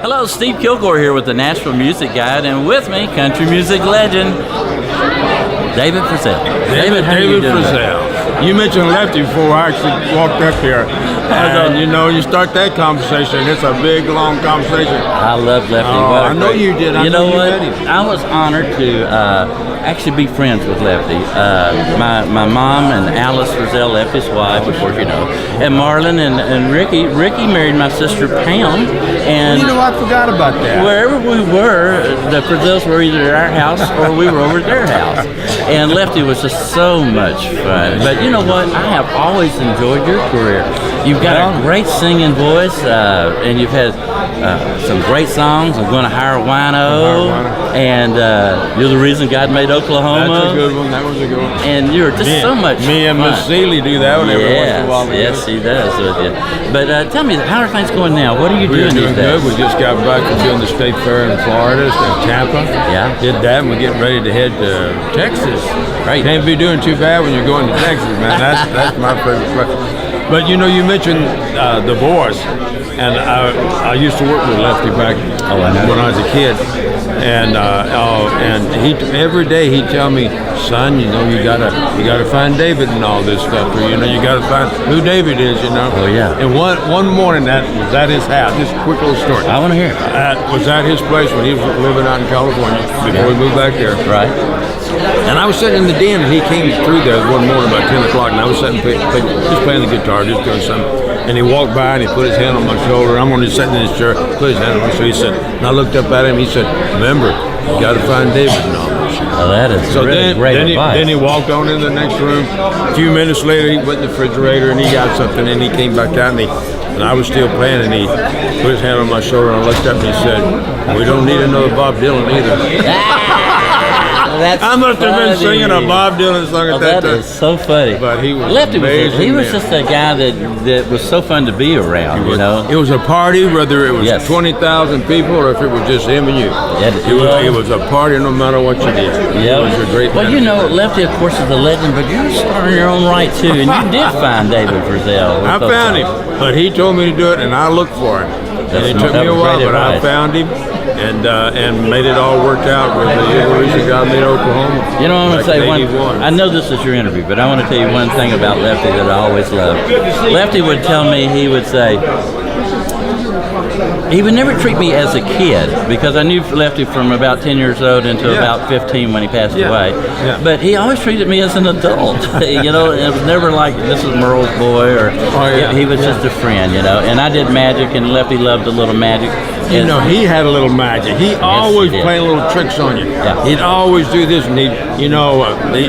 Hello, Steve Kilgore here with the Nashville Music Guide, and with me, country music legend, David Frizzell. David Frizzell. You mentioned Lefty before I actually walked up here. And you start that conversation, it's a big, long conversation. I love Lefty. I know you did. You know what? I was honored to actually be friends with Lefty. My mom and Alice Frizzell, Lefty's wife, of course, and Marlon and Ricky. Ricky married my sister Pam. And I forgot about that. Wherever we were, the Frizzells were either at our house or we were over at their house. And Lefty was just so much fun. But you know what? I have always enjoyed your career. You've got a great singing voice, and you've had some great songs. I'm going to hire Wino, and you're the reason God made Oklahoma. That's a good one. That was a good one. And you're just so much fun. Me and Miss Seeley do that one every once in a while. Yes, he does with you. But tell me, how are things going now? What are you doing these days? Good. We just got back from doing the state fair in Florida, in Tampa. Yeah. Did that, and we're getting ready to head to Texas. Right. Can't be doing too bad when you're going to Texas, man. That's my favorite place. But you mentioned the Boys, and I used to work with Lefty back when I was a kid, and he every day he'd tell me, son, you gotta find David and all this stuff, or you gotta find who David is, Oh yeah. And one morning that was at his house. Just a quick little story. I want to hear it. Was at his place when he was living out in California before we moved back there. Right. And I was sitting in the den, and he came through there one morning about 10 o'clock, and I was sitting just playing the guitar, just doing something. And he walked by, and he put his hand on my shoulder. I'm only sitting in his chair, put his hand on my shoulder. He said, and I looked up at him, he said, remember, you got to find David and all this. Oh, that is really great advice. Then he walked on in the next room. A few minutes later, he went in the refrigerator, and he got something, and he came back out, and I was still playing, and he put his hand on my shoulder, and I looked up, and he said, we don't need another Bob Dylan either. I must have been singing a Bob Dylan song at that time. That is so funny. But he was Lefty amazing. He was just a guy that was so fun to be around, It was a party, whether it was 20,000 people or if it was just him and you. It was a party no matter what you did. Yeah. It was a great time. Lefty, of course, is a legend, but you're a star in your own right, too. And you did find David Frizzell. I found him, but he told me to do it, and I looked for him. And it took me a while, but I found him. And made it all work out with the reason God made Oklahoma. I want to say I know this is your interview, but I want to tell you one thing about Lefty that I always loved. Lefty would tell me, he would say, he would never treat me as a kid, because I knew Lefty from about 10 years old until about 15 when he passed away. Yeah. But he always treated me as an adult. It was never like, this is Merle's boy, or he was just a friend, And I did magic, and Lefty loved a little magic. He had a little magic. He always played little tricks on you. Yeah. He'd always do this, and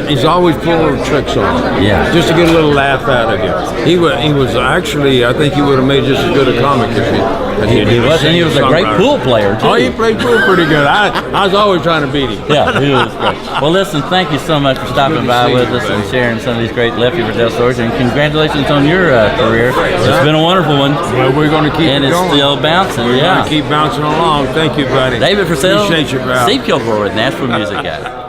he's always pulling little tricks on you. Yeah. Just to get a little laugh out of you. He was actually, I think he would have made just as good a comic as he was a great pool player, too. Oh, he played pool pretty good. I was always trying to beat him. Yeah, he was great. Well, listen, thank you so much for stopping by with us and sharing some of these great Lefty Frizzell stories, and congratulations on your career. It's been a wonderful one. Well, we're going to keep and it going. It's still bouncing. We're going to keep bouncing along. Thank you, buddy. David Frizzell, Appreciate you, pal. Steve Kilgore with Nashville Music Guide.